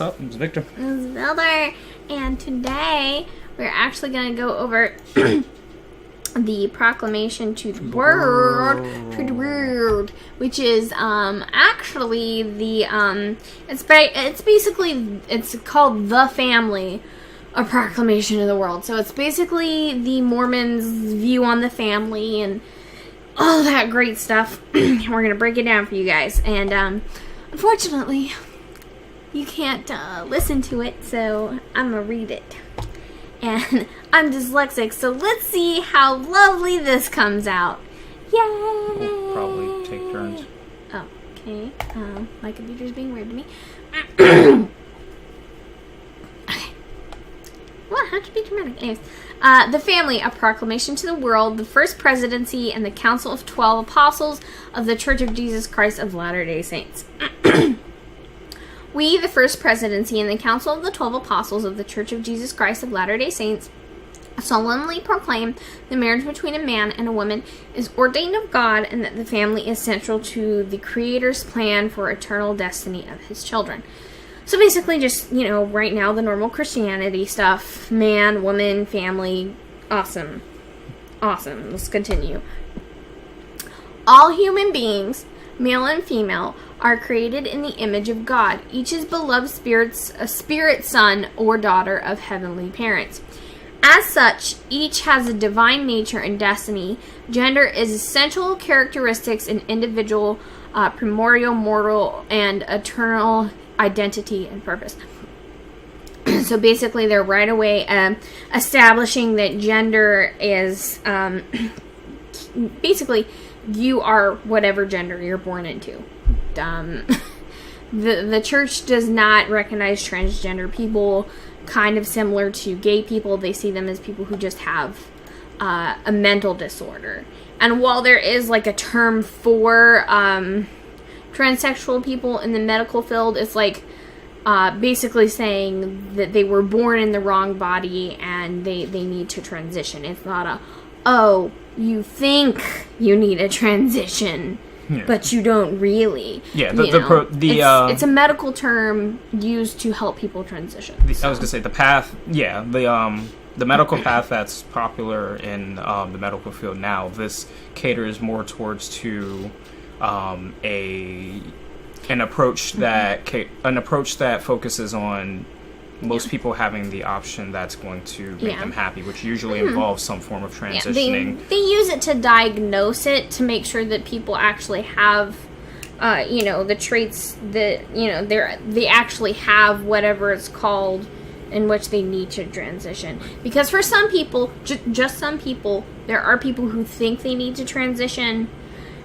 What's up? It's Victor. It's Vilder, and today we're actually going to go over the proclamation to the world, which is actually the it's called the family, a proclamation to the world. So it's basically the Mormons' view on the family and all that great stuff. We're going to break it down for you guys, and unfortunately you can't listen to it, so I'm going to read it. And I'm dyslexic, so let's see how lovely this comes out. Yay! We'll probably take turns. Oh, okay. My computer's being weird to me. Okay. Well, how to be dramatic? Anyways. The family, a proclamation to the world, the first presidency, and the Council of 12 Apostles of the Church of Jesus Christ of Latter-day Saints. We, the first presidency, and the Council of the 12 Apostles of the Church of Jesus Christ of Latter-day Saints, solemnly proclaim the marriage between a man and a woman is ordained of God, and that the family is central to the Creator's plan for eternal destiny of His children. So basically just, right now, the normal Christianity stuff. Man, woman, family. Awesome. Awesome. Let's continue. All human beings, male and female, are created in the image of God. Each is beloved a spirit son or daughter of heavenly parents. As such, each has a divine nature and destiny. Gender is essential characteristics in individual, primordial, mortal, and eternal identity and purpose. So basically, they're right away establishing that gender is basically you are whatever gender you're born into. The church does not recognize transgender people, kind of similar to gay people. They see them as people who just have a mental disorder. And while there is like a term for transsexual people in the medical field, it's like basically saying that they were born in the wrong body and they need to transition. It's not you think you need a transition. Yeah. But you don't really. Yeah, it's a medical term used to help people transition. I was gonna say the path. Yeah, the medical path that's popular in the medical field now. This caters more towards to an approach that focuses on most people having the option that's going to make them happy, which usually involves some form of transitioning. They use it to diagnose it, to make sure that people actually have, the traits that, they actually have whatever it's called in which they need to transition. Because for some people, just some people, there are people who think they need to transition,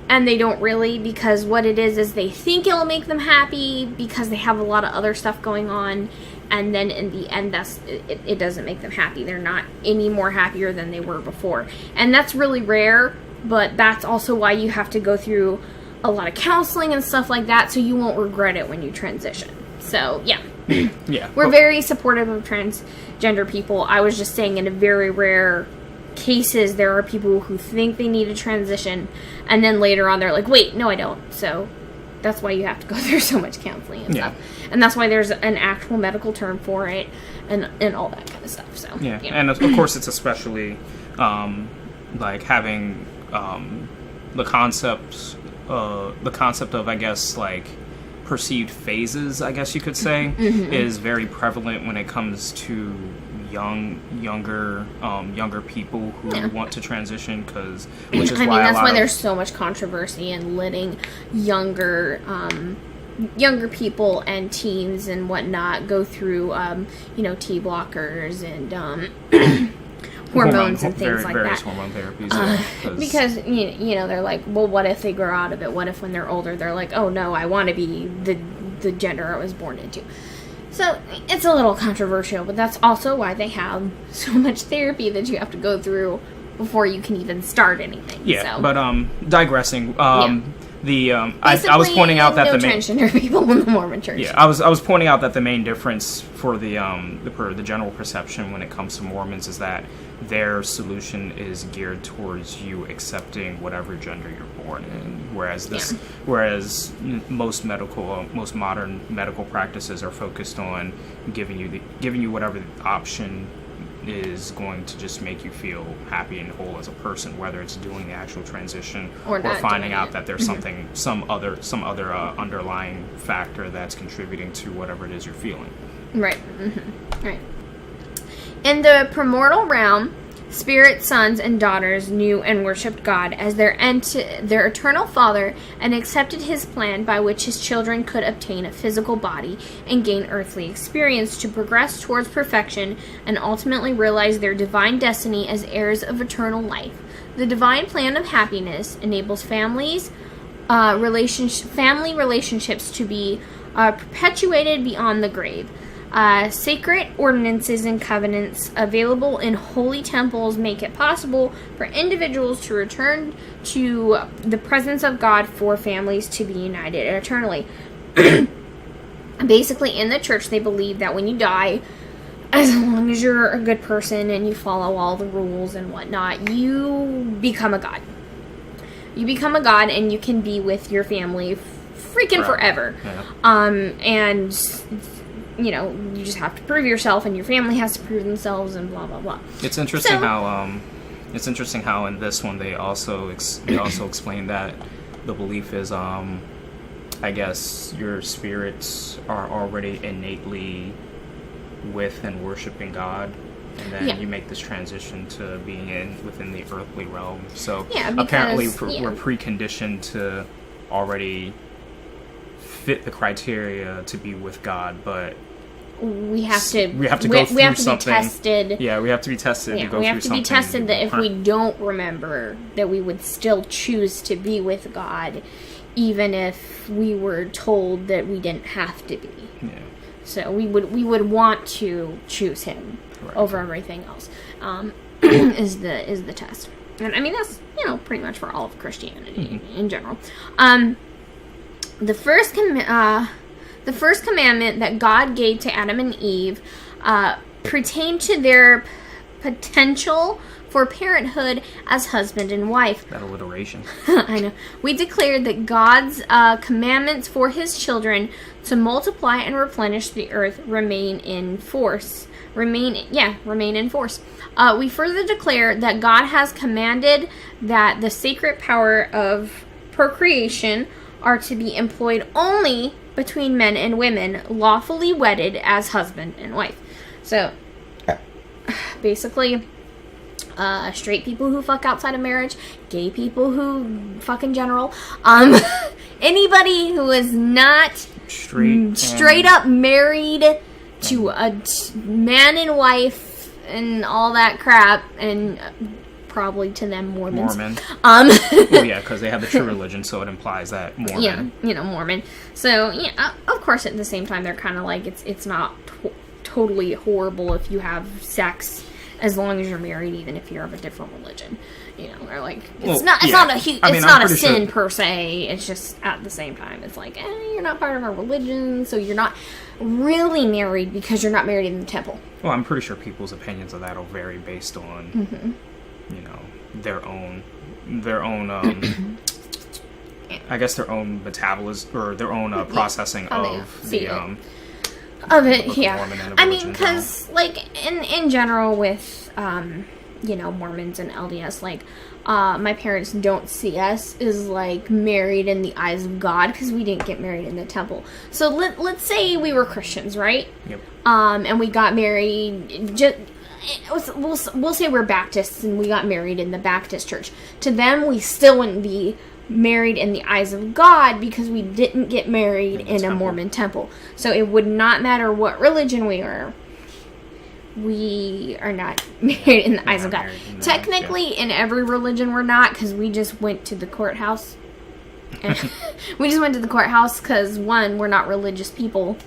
and they don't really, because what it is they think it'll make them happy because they have a lot of other stuff going on. And then in the end, it doesn't make them happy. They're not any more happier than they were before. And that's really rare, but that's also why you have to go through a lot of counseling and stuff like that, so you won't regret it when you transition. So, yeah. Yeah. We're very supportive of transgender people. I was just saying in a very rare cases, there are people who think they need a transition, and then later on they're like, wait, no, I don't. So that's why you have to go through so much counseling and stuff. And that's why there's an actual medical term for it and all that kind of stuff. So yeah. And of course it's especially like having the concept of, I guess, like perceived phases, I guess you could say, is very prevalent when it comes to younger people who want to transition, which is that's why there's so much controversy in letting younger people and teens and whatnot go through T blockers and hormones and things like various that. Hormone therapies, because they're like, well, what if they grow out of it? What if when they're older they're like, oh no, I want to be the gender I was born into? So it's a little controversial, but that's also why they have so much therapy that you have to go through before you can even start anything. Yeah, so. But digressing, I was pointing out that no the main transgender people in the Mormon Church. Yeah, I was pointing out that the main difference for the general perception when it comes to Mormons is that their solution is geared towards you accepting whatever gender you're born in, whereas most modern medical practices are focused on giving you whatever option is going to just make you feel happy and whole as a person, whether it's doing the actual transition or finding out that there's some other underlying factor that's contributing to whatever it is you're feeling. Right. Right. In the premortal realm, spirit sons and daughters knew and worshipped God as their eternal Father and accepted His plan by which His children could obtain a physical body and gain earthly experience to progress towards perfection and ultimately realize their divine destiny as heirs of eternal life. The divine plan of happiness enables family relationships to be perpetuated beyond the grave. Sacred ordinances and covenants available in holy temples make it possible for individuals to return to the presence of God for families to be united eternally. Basically, in the church, they believe that when you die, as long as you're a good person and you follow all the rules and whatnot, you become a god. You become a god and you can be with your family freaking forever. Yeah. And you just have to prove yourself, and your family has to prove themselves, and blah blah blah. It's interesting how in this one they also explain that the belief is I guess your spirits are already innately with and worshiping God, and then you make this transition to being within the earthly realm. So apparently we're preconditioned to already fit the criteria to be with God, but we have to go through something. Be tested. Yeah, we have to be tested to go through something. We have to be tested that if we don't remember, that we would still choose to be with God, even if we were told that we didn't have to be. Yeah. So we would want to choose Him over everything else. Is the test, and I mean that's pretty much for all of Christianity in general. The first commandment that God gave to Adam and Eve pertained to their potential for parenthood as husband and wife. That alliteration. I know. We declared that God's commandments for His children to multiply and replenish the earth remain in force. Remain in force. We further declare that God has commanded that the sacred power of procreation are to be employed only between men and women lawfully wedded as husband and wife. So, basically, straight people who fuck outside of marriage, gay people who fuck in general, anybody who is not straight up married to a man and wife and all that crap, and probably to them Mormons. Well, yeah, because they have the true religion, so it implies that Mormon. Yeah, Mormon. So, of course, at the same time, they're kind of like, it's not totally horrible if you have sex as long as you're married, even if you're of a different religion. They're like, it's not a sin per se. It's just at the same time, it's like, you're not part of our religion, so you're not really married because you're not married in the temple. Well, I'm pretty sure people's opinions of that will vary based on, their own, I guess their own metabolism or their own processing of the I mean, because in general with Mormons and LDS, my parents don't see us as married in the eyes of God because we didn't get married in the temple. So let's say we were Christians, right? Yep. And we got married. We'll say we're Baptists and we got married in the Baptist church. To them, we still wouldn't be married in the eyes of God because we didn't get married in a Mormon temple. So it would not matter what religion we are. We are not married in the eyes of God. Technically, in every religion we're not, because we just went to the courthouse. We just went to the courthouse because, one, we're not religious people.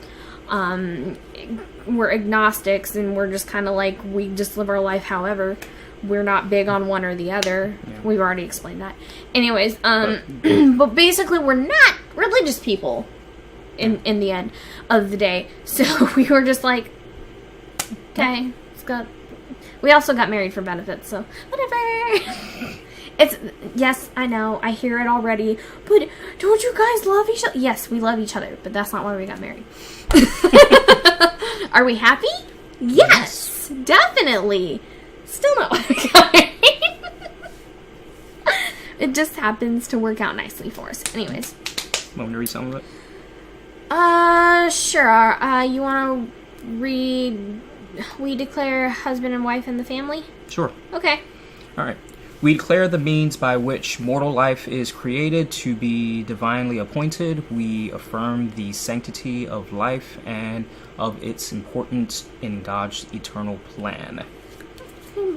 we're agnostics, and we're just kind of like, we just live our life however. We're not big on one or the other. Yeah. We've already explained that. Anyways, but basically we're not religious people in the end of the day. So we were just like, okay, we also got married for benefits, so whatever. Yes, I know, I hear it already, but don't you guys love each other? Yes, we love each other, but that's not why we got married. Are we happy? Yes, definitely. Still not why we got married. It just happens to work out nicely for us. Anyways. Want me to read some of it? Sure. You want to read, we declare husband and wife in the family? Sure. Okay. All right. We declare the means by which mortal life is created to be divinely appointed. We affirm the sanctity of life and of its importance in God's eternal plan.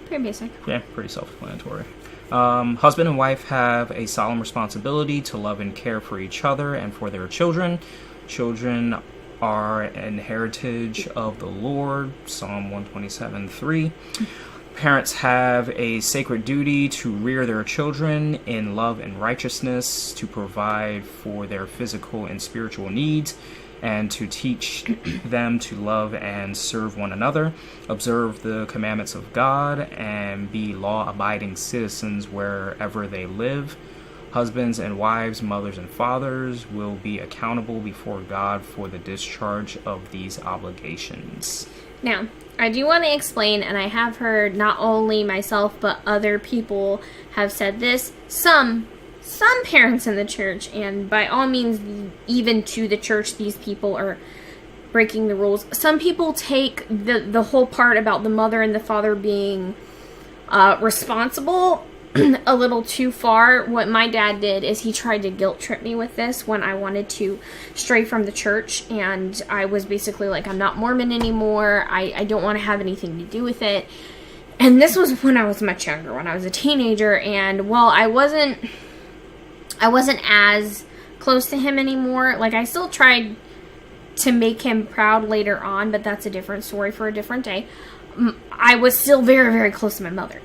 Pretty basic. Yeah, pretty self-explanatory. Husband and wife have a solemn responsibility to love and care for each other and for their children. Children are an heritage of the Lord, Psalm 127:3. Parents have a sacred duty to rear their children in love and righteousness, to provide for their physical and spiritual needs, and to teach them to love and serve one another, observe the commandments of God, and be law-abiding citizens wherever they live. Husbands and wives, mothers and fathers will be accountable before God for the discharge of these obligations. Now, I do want to explain, and I have heard not only myself, but other people have said this. Some parents in the church, and by all means, even to the church, these people are breaking the rules. Some people take the whole part about the mother and the father being responsible a little too far. What my dad did is he tried to guilt trip me with this when I wanted to stray from the church, and I was basically like, I'm not Mormon anymore. I don't want to have anything to do with it. And this was when I was much younger, when I was a teenager, and while I wasn't as close to him anymore. Like, I still tried to make him proud later on, but that's a different story for a different day. I was still very, very close to my mother.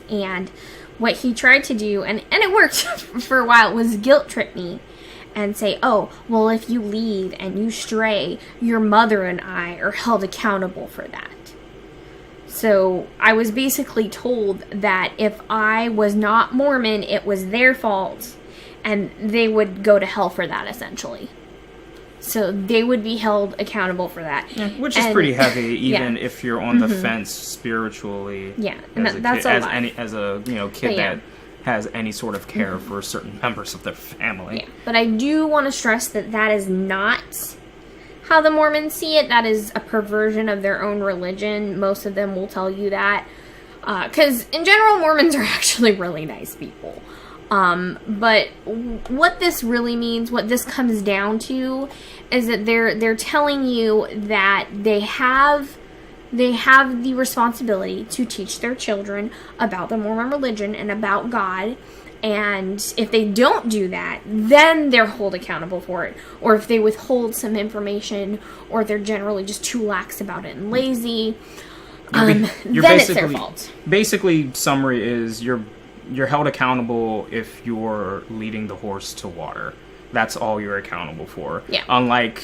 And what he tried to do, and it worked for a while, was guilt trip me and say, oh, well, if you leave and you stray, your mother and I are held accountable for that. So I was basically told that if I was not Mormon, it was their fault, and they would go to hell for that, essentially. So they would be held accountable for that. Yeah, which is pretty heavy, even if you're on the fence spiritually. Yeah, and that's a lot. As a kid that has any sort of care for certain members of their family. Yeah, but I do want to stress that that is not how the Mormons see it. That is a perversion of their own religion. Most of them will tell you that. Because in general, Mormons are actually really nice people. But what this really means, what this comes down to, is that they're telling you that they have the responsibility to teach their children about the Mormon religion and about God. And if they don't do that, then they're held accountable for it. Or if they withhold some information, or they're generally just too lax about it and lazy, then it's their fault. Basically, summary is you're held accountable if you're leading the horse to water. That's all you're accountable for. Yeah. Unlike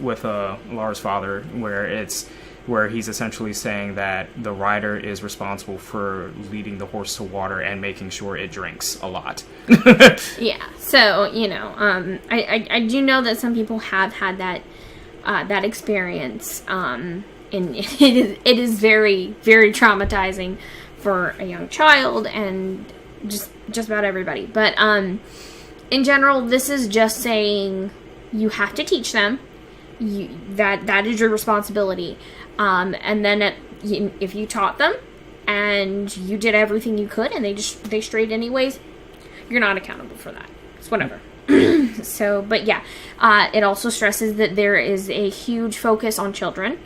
with Laura's father, where he's essentially saying that the rider is responsible for leading the horse to water and making sure it drinks a lot. Yeah. So, I do know that some people have had that experience, and it is very, very traumatizing for a young child and just about everybody. But in general, this is just saying you have to teach them. That is your responsibility. And then if you taught them and you did everything you could and they strayed anyways, you're not accountable for that. It's whatever. So, but yeah, it also stresses that there is a huge focus on children.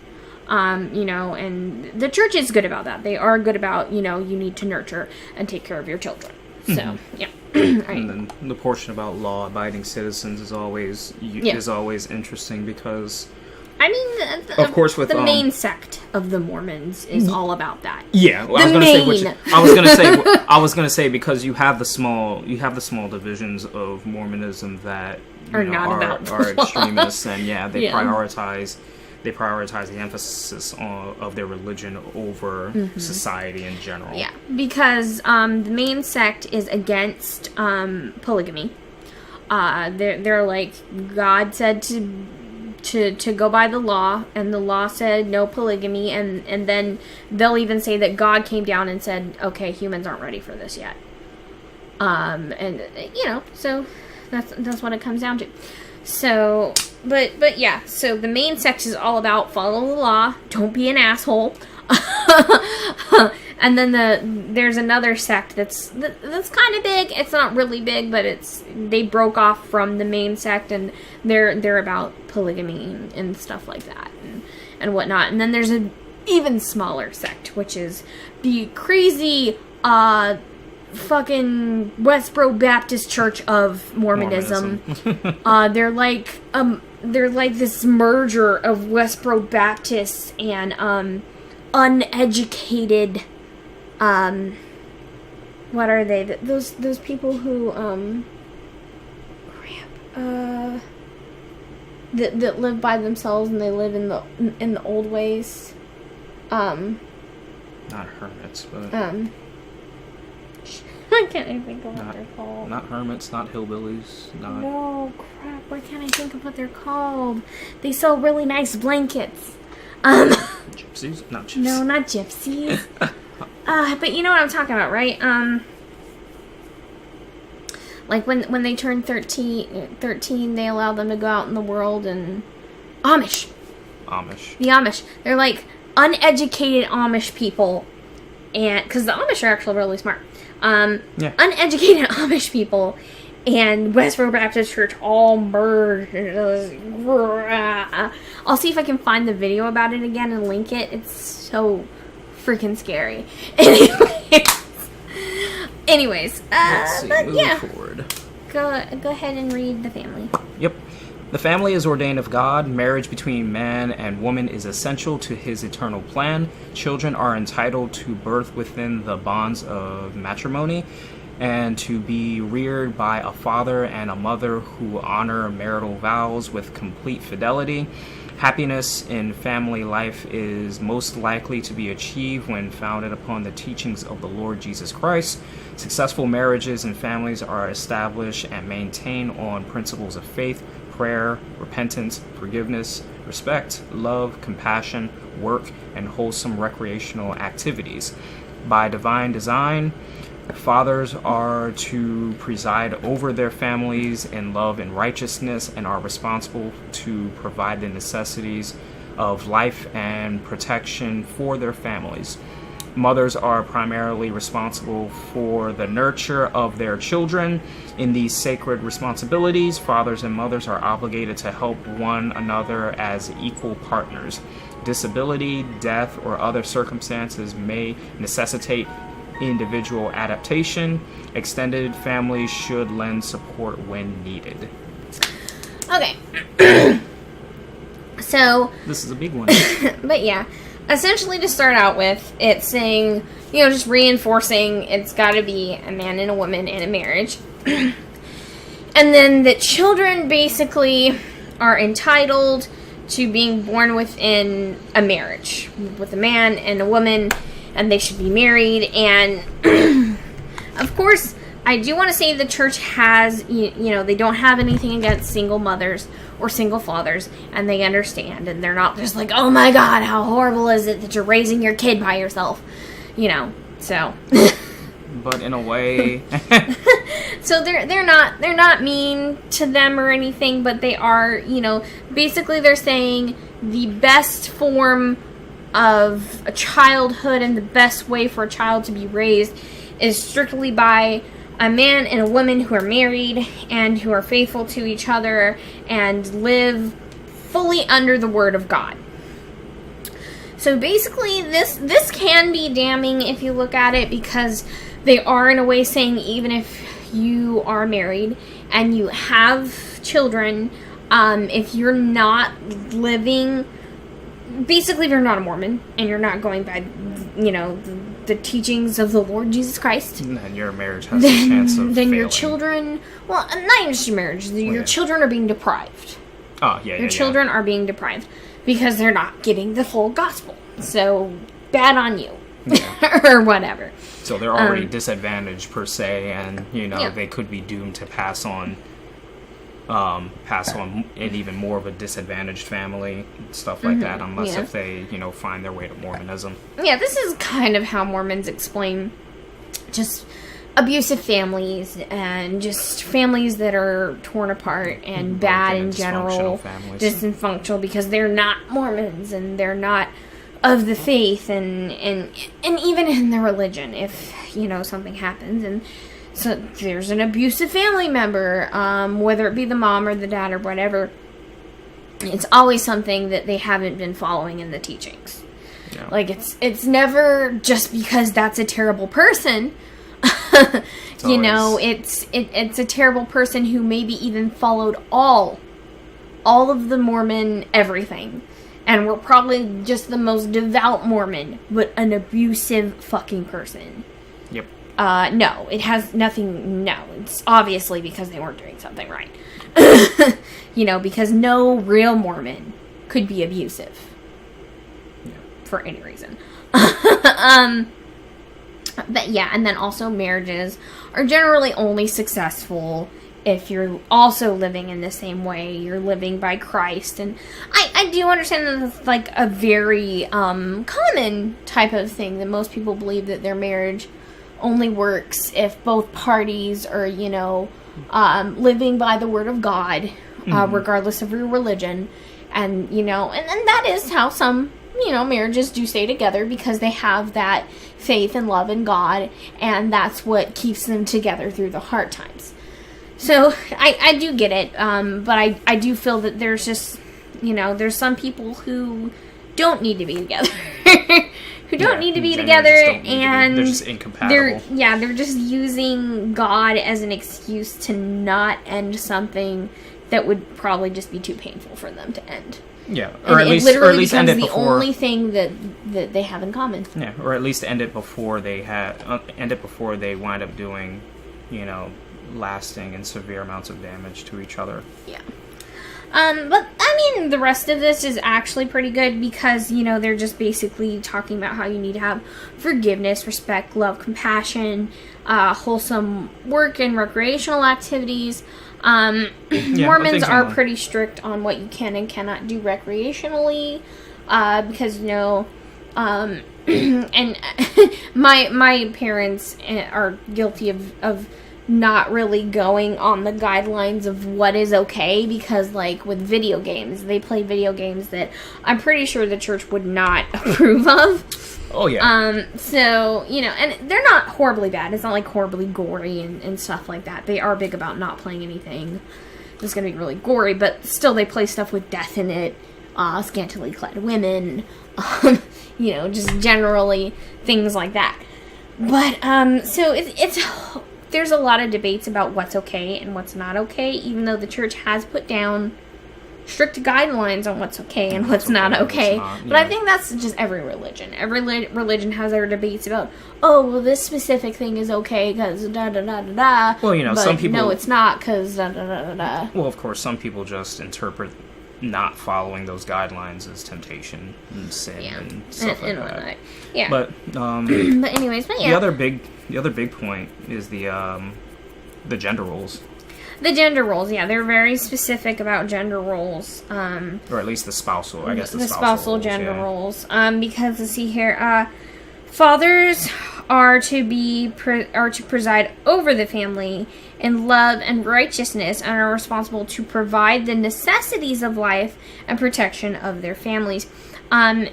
And the church is good about that. They are good about, you need to nurture and take care of your children. So, yeah. Right. And then the portion about law-abiding citizens is always interesting because I mean, of course, with the main sect of the Mormons is all about that. Yeah, well, I was gonna say because you have the small divisions of Mormonism that are extremists, and they prioritize the emphasis of their religion over society in general. Yeah, because the main sect is against polygamy. They're like, God said to go by the law, and the law said no polygamy, and then they'll even say that God came down and said, okay, humans aren't ready for this yet. And so that's what it comes down to. So, but yeah, so the main sect is all about follow the law, don't be an asshole. And then there's another sect that's kind of big. It's not really big, but they broke off from the main sect, and they're about polygamy and stuff like that and whatnot. And then there's an even smaller sect, which is the crazy fucking Westboro Baptist Church of Mormonism. They're like this merger of Westboro Baptists and uneducated. What are they? Those people who that live by themselves and they live in the old ways. Not hermits, but why can't I think of what they're called? Not hermits, not hillbillies, not... No, crap, why can't I think of what they're called? They sell really nice blankets. Gypsies? Not gypsies. No, not gypsies. But you know what I'm talking about, right? Like when they turn 13, they allow them to go out in the world and... Amish. The Amish. They're like uneducated Amish people. And because the Amish are actually really smart. Uneducated Amish people and Westboro Baptist Church all merged. I'll see if I can find the video about it again and link it. It's so freaking scary. Anyways, let's see, but yeah, forward. Go ahead and read the family. Yep. The family is ordained of God. Marriage between man and woman is essential to his eternal plan. Children are entitled to birth within the bonds of matrimony and to be reared by a father and a mother who honor marital vows with complete fidelity. Happiness in family life is most likely to be achieved when founded upon the teachings of the Lord Jesus Christ. Successful marriages and families are established and maintained on principles of faith, prayer, repentance, forgiveness, respect, love, compassion, work, and wholesome recreational activities. By divine design, fathers are to preside over their families in love and righteousness and are responsible to provide the necessities of life and protection for their families. Mothers are primarily responsible for the nurture of their children. In these sacred responsibilities, fathers and mothers are obligated to help one another as equal partners. Disability, death, or other circumstances may necessitate individual adaptation. Extended families should lend support when needed. Okay. So this is a big one. But yeah, essentially to start out with, it's saying, just reinforcing it's got to be a man and a woman in a marriage. And then that children basically are entitled to being born within a marriage with a man and a woman, and they should be married. And of course, I do want to say the church has, they don't have anything against single mothers or single fathers, and they understand, and they're not just like, oh my God, how horrible is it that you're raising your kid by yourself, so. But in a way, so they're not mean to them or anything, but they are, basically they're saying the best form of a childhood and the best way for a child to be raised is strictly by a man and a woman who are married and who are faithful to each other and live fully under the word of God. So basically this can be damning if you look at it, because they are in a way saying even if you are married and you have children, if you're not living, basically if you're not a Mormon, and you're not going by, the teachings of the Lord Jesus Christ, then your marriage has a chance of then failing. your children, well, not even just your marriage, your children are being deprived. Oh, yeah, Your children are being deprived because they're not getting the full gospel. So, bad on you. Yeah. Or whatever. So they're already disadvantaged per se, and they could be doomed to pass on an even more of a disadvantaged family, stuff like that, unless if they find their way to Mormonism. Yeah, this is kind of how Mormons explain just abusive families and just families that are torn apart and bad in general, dysfunctional, because they're not Mormons and they're not of the faith, and even in their religion, if something happens and so there's an abusive family member, whether it be the mom or the dad or whatever, it's always something that they haven't been following in the teachings. Yeah. Like it's never just because that's a terrible person. It's a terrible person who maybe even followed all of the Mormon everything, and were probably just the most devout Mormon, but an abusive fucking person. Yep. No, it has nothing. No, it's obviously because they weren't doing something right. Because no real Mormon could be abusive. Yeah. For any reason. But yeah, and then also marriages are generally only successful if you're also living in the same way. You're living by Christ. And I do understand that it's like a very common type of thing that most people believe that their marriage only works if both parties are, living by the word of God, regardless of your religion. And, and that is how some, marriages do stay together, because they have that faith and love in God, and that's what keeps them together through the hard times. So, I do get it, but I do feel that there's just, there's some people who don't need to be together. Who don't need to be together, and they're just incompatible. They're just using God as an excuse to not end something that would probably just be too painful for them to end. Yeah, or at least end it before. The only thing that they have in common. Yeah, or at least end it before they wind up doing, lasting and severe amounts of damage to each other. Yeah. But I mean, the rest of this is actually pretty good, because, they're just basically talking about how you need to have forgiveness, respect, love, compassion, wholesome work and recreational activities. Mormons are pretty strict on what you can and cannot do recreationally, because, and my parents are guilty of not really going on the guidelines of what is okay, because, like, with video games, they play video games that I'm pretty sure the church would not approve of. Oh, yeah. So, and they're not horribly bad. It's not, like, horribly gory and stuff like that. They are big about not playing anything that's going to be really gory, but still they play stuff with death in it, scantily clad women, just generally things like that. But, so it's there's a lot of debates about what's okay and what's not okay, even though the church has put down strict guidelines on what's okay and what's not okay. But I think that's just every religion. Every religion has their debates about, this specific thing is okay because da-da-da-da-da. Well, some people... No, it's not because da-da-da-da-da. Well, of course, some people just interpret not following those guidelines as temptation and sin and stuff like that. Yeah. But, but anyways, the other big point is the gender roles. The gender roles, yeah, they're very specific about gender roles. Or at least the spousal, I guess. The spousal roles, gender roles. Because let's see here, fathers are to preside over the family in love and righteousness, and are responsible to provide the necessities of life and protection of their families. And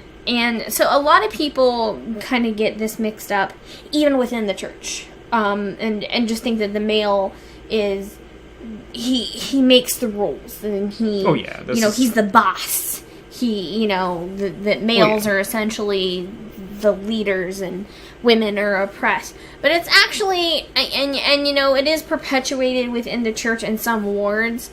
so a lot of people kind of get this mixed up, even within the church, and just think that the male is... He makes the rules, and he's the boss. That males are essentially the leaders and women are oppressed. But it's actually, and it is perpetuated within the church in some wards.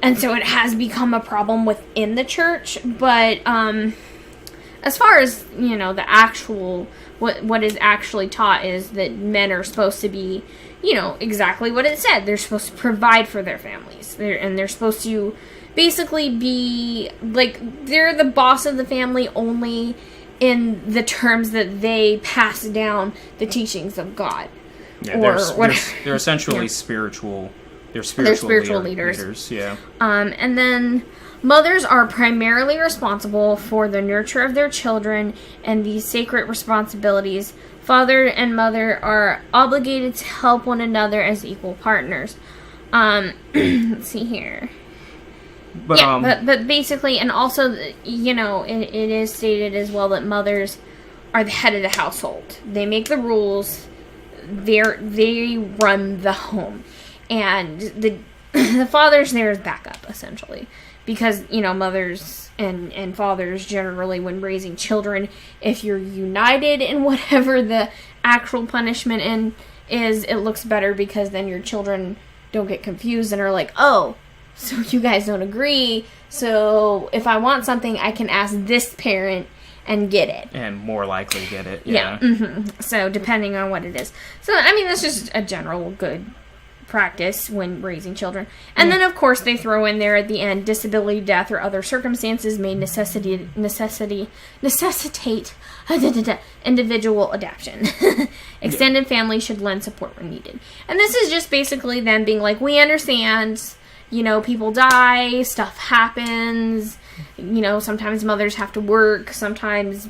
And so it has become a problem within the church. But as far as, the actual, what is actually taught is that men are supposed to be, exactly what it said. They're supposed to provide for their families. They're supposed to basically be, they're the boss of the family only in the terms that they pass down the teachings of God. Yeah, they're essentially spiritual. They're spiritual leaders. Yeah. And then mothers are primarily responsible for the nurture of their children and these sacred responsibilities. Father and mother are obligated to help one another as equal partners. Let's see here. But basically, and also, it is stated as well that mothers are the head of the household. They make the rules. They run the home, and the father's there as backup, essentially, because mothers and fathers generally, when raising children, if you're united in whatever the actual punishment is, it looks better because then your children don't get confused and are like, oh, so you guys don't agree, so if I want something, I can ask this parent and get it. And more likely get it, yeah. So, depending on what it is. So, that's just a general good practice when raising children. And then, of course, they throw in there at the end, disability, death, or other circumstances may necessitate individual adoption. Extended family should lend support when needed. And this is just basically them being like, we understand, people die, stuff happens, sometimes mothers have to work, sometimes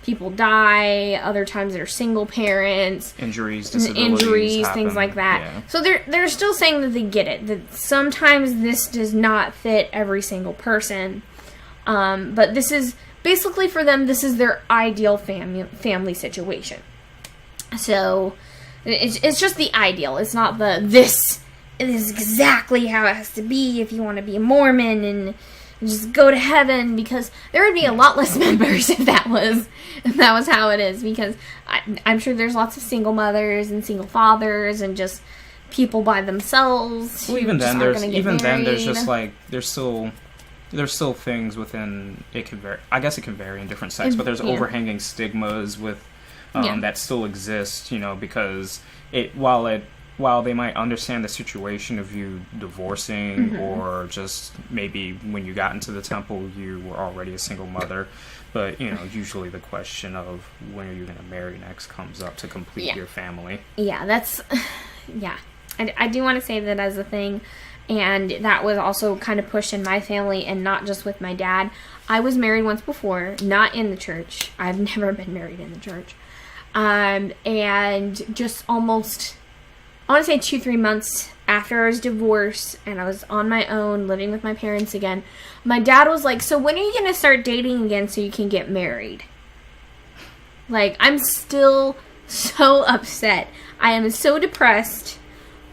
people die, other times they're single parents. Injuries, disabilities happen. Things like that. Yeah. So they're still saying that they get it, that sometimes this does not fit every single person. But this is, basically for them, this is their ideal family situation. So, it's just the ideal. It's not this is exactly how it has to be if you want to be a Mormon and just go to heaven, because there would be a lot less members if that was how it is, because I'm sure there's lots of single mothers and single fathers and just people by themselves. Well, even then there's just there's still things within it can vary. I guess it can vary in different sects, but there's overhanging stigmas with that still exist, because while they might understand the situation of you divorcing or just maybe when you got into the temple you were already a single mother, but usually the question of when are you going to marry next comes up to complete your family. I do want to say that as a thing, and that was also kind of pushed in my family and not just with my dad. I was married once before, not in the church. I've never been married in the church. And just almost, I want to say 2-3 months after I was divorced and I was on my own living with my parents again, my dad was like, so when are you going to start dating again so you can get married? I'm still so upset. I am so depressed.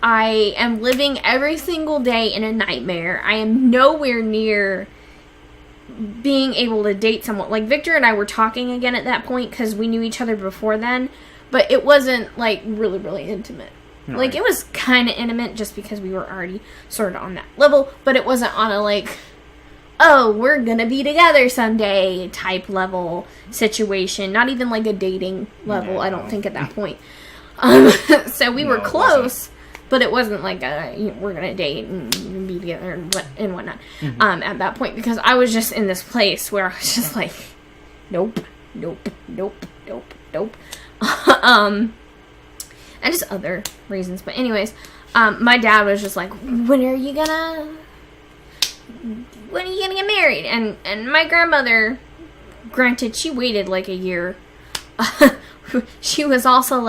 I am living every single day in a nightmare. I am nowhere near being able to date someone. Victor and I were talking again at that point because we knew each other before then, but it wasn't really, really intimate. Right. It was kind of intimate just because we were already sort of on that level, but it wasn't on a oh, we're gonna be together someday type level situation. Not even a dating level, I don't think, at that point. So we were close, but it wasn't we're gonna date and be together and whatnot at that point, because I was just in this place where I was just nope. And just other reasons. But anyways, my dad was just when are you gonna get married? And my grandmother, granted, she waited a year. She was also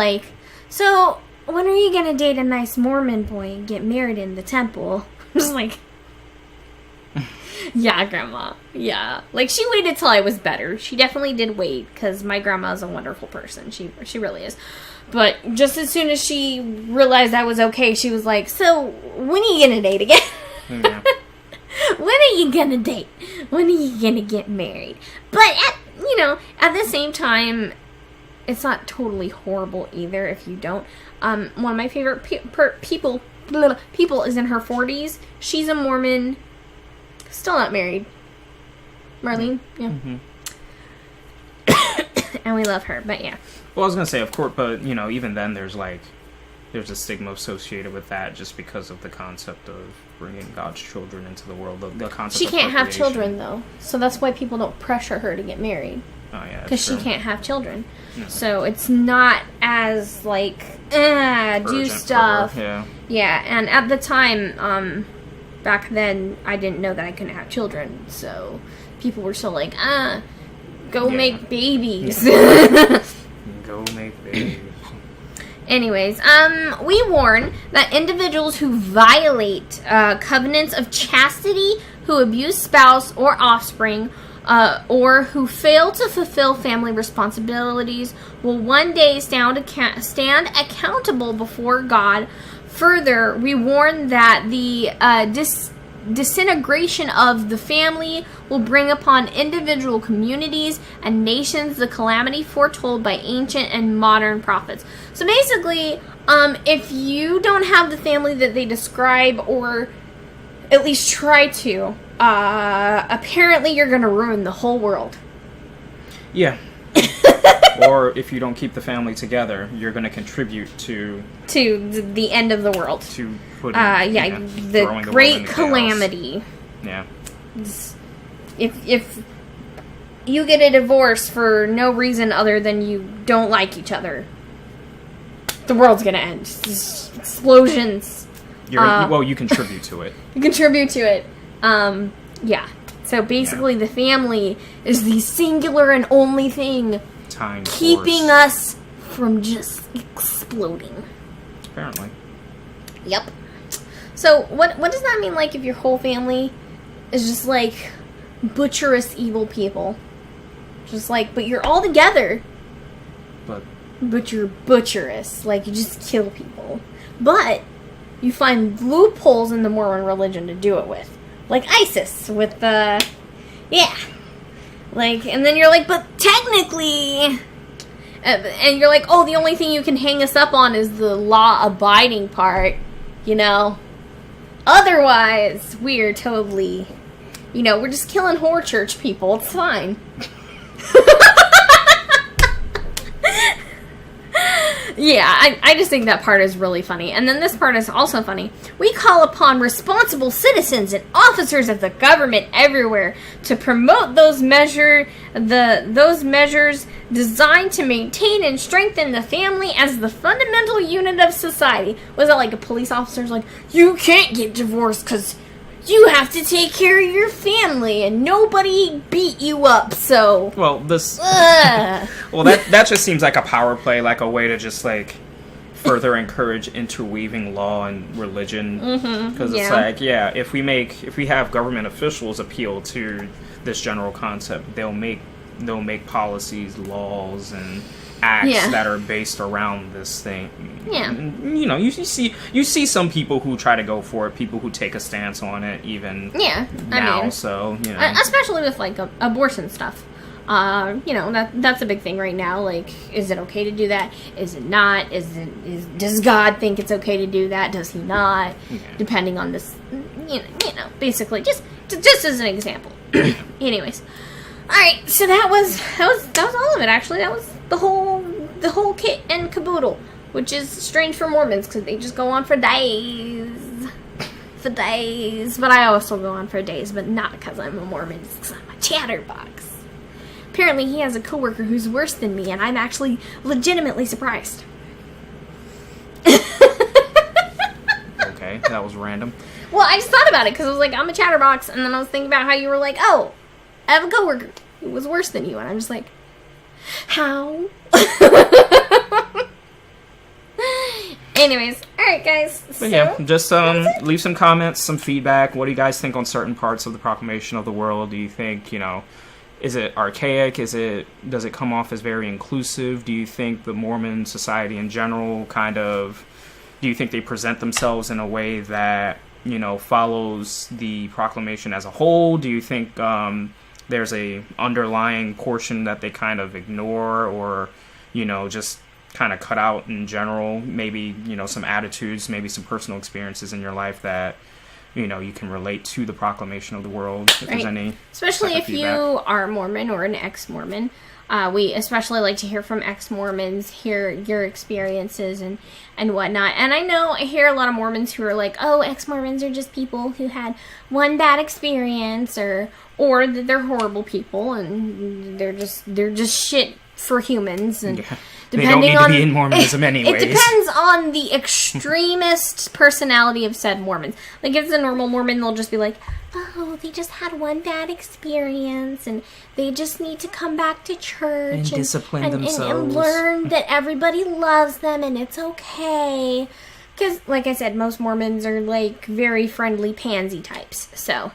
so when are you gonna date a nice Mormon boy and get married in the temple? I was yeah, Grandma. Yeah. She waited till I was better. She definitely did wait, because my grandma's a wonderful person. She really is. But just as soon as she realized I was okay, she was like, so, when are you gonna date again? Yeah. When are you gonna date? When are you gonna get married? But, at the same time, it's not totally horrible either if you don't. One of my favorite people is in her 40s. She's a Mormon. Still not married. Marlene? Yeah. Mm-hmm. And we love her, but yeah. Well, I was gonna say, of course, but even then, there's a stigma associated with that, just because of the concept of bringing God's children into the world. The concept she of can't have procreation. children, though, so that's why people don't pressure her to get married. Oh yeah, because she can't have children. No. So it's not as like do stuff. Yeah, and at the time, back then, I didn't know that I couldn't have children, so people were still like, go make babies. Go make babies. Anyways, we warn that individuals who violate covenants of chastity, who abuse spouse or offspring, or who fail to fulfill family responsibilities will one day stand accountable before God. Further, we warn that the disintegration of the family will bring upon individual communities and nations the calamity foretold by ancient and modern prophets. So basically, if you don't have the family that they describe, or at least try to, apparently you're going to ruin the whole world. Yeah. Or if you don't keep the family together, you're going to contribute to the end of the world. To putting, the great calamity. Yeah. If you get a divorce for no reason other than you don't like each other, the world's going to end. Just explosions. You contribute to it. You contribute to it. Yeah. So basically, the family is the singular and only thing keeping us from just exploding. Apparently. Yep. So what does that mean? Like, if your whole family is just like butcherous evil people, just like, but you're all together. But you're butcherous. Like, you just kill people. But you find loopholes in the Mormon religion to do it with. Like ISIS with the... Yeah. Like, and then you're like, but technically... And you're like, oh, the only thing you can hang us up on is the law-abiding part, you know? Otherwise, we're totally... we're just killing whore church people. It's fine. Yeah, I just think that part is really funny. And then this part is also funny. We call upon responsible citizens and officers of the government everywhere to promote those measures designed to maintain and strengthen the family as the fundamental unit of society. Was it like a police officer's like, you can't get divorced because you have to take care of your family and nobody beat you up, so... Well, that just seems like a power play, like a way to just, like, further encourage interweaving law and religion. Because it's like, if we have government officials appeal to this general concept, they'll make policies, laws, and acts that are based around this thing. Yeah. And, you see some people who try to go for it, people who take a stance on it, even now. So especially with like abortion stuff. That's a big thing right now. Like, is it okay to do that? Is it not? Does God think it's okay to do that? Does he not? Yeah. Depending on this, basically, just as an example. Anyways. Alright, so that was all of it, actually. That was the whole kit and caboodle, which is strange for Mormons, because they just go on for days. But I also go on for days, but not because I'm a Mormon, it's because I'm a chatterbox. Apparently he has a coworker who's worse than me, and I'm actually legitimately surprised. Okay, that was random. Well, I just thought about it, because I was like, I'm a chatterbox, and then I was thinking about how you were like, oh, I have a coworker who was worse than you, and I'm just like, how? Anyways, alright guys. But just leave some comments, some feedback. What do you guys think on certain parts of the proclamation of the world? Do you think, is it archaic? Does it come off as very inclusive? Do you think the Mormon society in general do you think they present themselves in a way that, follows the proclamation as a whole? Do you think there's a underlying portion that they kind of ignore, or just kind of cut out in general? Maybe some attitudes, maybe some personal experiences in your life that you can relate to the proclamation of the world. If there's any, especially if feedback. you are Mormon or an ex-Mormon. We especially like to hear from ex-Mormons, hear your experiences and whatnot. And I hear a lot of Mormons who are like, oh, ex-Mormons are just people who had one bad experience, or that they're horrible people and they're just shit for humans. And they don't need to be in Mormonism anyways. It depends on the extremist personality of said Mormons. Like, if it's a normal Mormon, they'll just be like, oh, they just had one bad experience, and they just need to come back to church and discipline themselves. And learn that everybody loves them and it's okay. Because, like I said, most Mormons are, like, very friendly pansy types. So,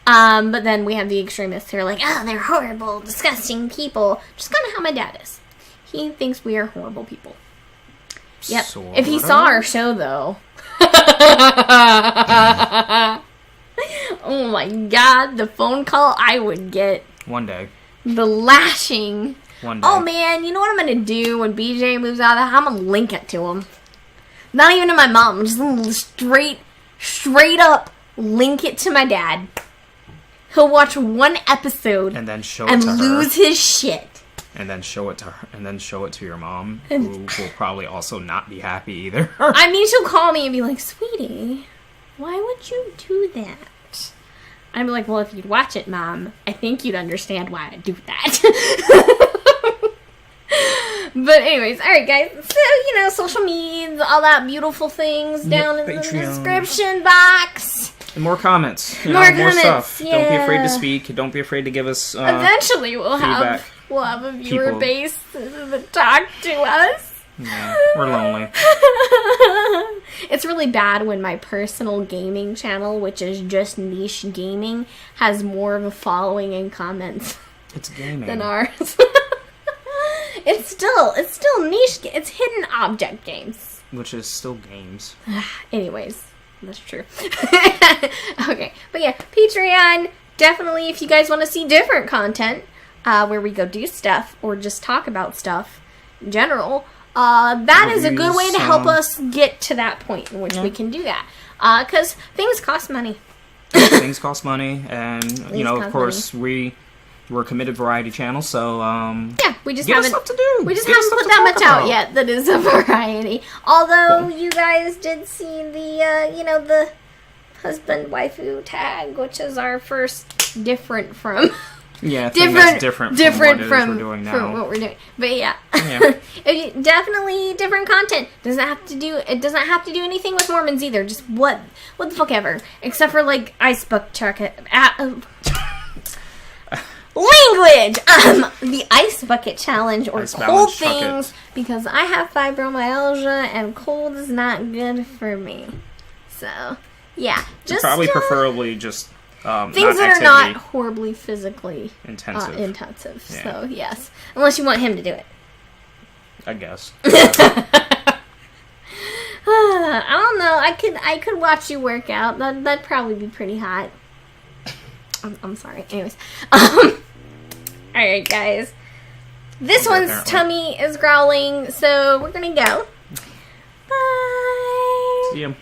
but then we have the extremists who are like, oh, they're horrible, disgusting people. Just kind of how my dad is. He thinks we are horrible people. Yep. Sorta. If he saw our show, though... Oh my god, the phone call I would get. One day. The lashing. One day. Oh man, you know what I'm gonna do when BJ moves out of the house? I'm gonna link it to him. Not even to my mom, just straight up link it to my dad. He'll watch one episode and then show it to her. And lose his shit. And then show it to her, and then show it to your mom, who will probably also not be happy either. I mean, she'll call me and be like, sweetie, why would you do that? I'd be like, well, if you'd watch it, Mom, I think you'd understand why I do that. But anyways, alright guys, so, social medias, all that beautiful things down in the description box. And more comments. More comments, stuff. yeah. Don't be afraid to speak. Don't be afraid to give us eventually we'll feedback. have a viewer base that talk to us. Yeah, we're lonely. It's really bad when my personal gaming channel, which is just niche gaming, has more of a following and comments. It's gaming than ours. It's still niche. It's hidden object games, which is still games. Anyways, that's true. Okay, but yeah, Patreon. Definitely, if you guys want to see different content, where we go do stuff or just talk about stuff in general, that is a good way to help us get to that point in which we can do that. Because things cost money. Things cost money, and of course we're a committed variety channel, so yeah, we just haven't stuff to do. We just haven't put that much out yet. That is a variety. Although you guys did see the husband waifu tag, which is our first different from. Yeah, different from what we're doing. But yeah. Definitely different content. It doesn't have to do anything with Mormons either. Just what the fuck ever. Except for like ice bucket language. The ice bucket challenge or cold things, because I have fibromyalgia and cold is not good for me. So yeah, just probably preferably just. Things that are not horribly physically intensive. Yeah. So yes, unless you want him to do it. I guess. I don't know. I could watch you work out. That'd probably be pretty hot. I'm sorry. Anyways, all right, guys. This one's tummy is growling, so we're gonna go. Bye. See ya.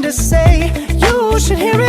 To say you should hear it.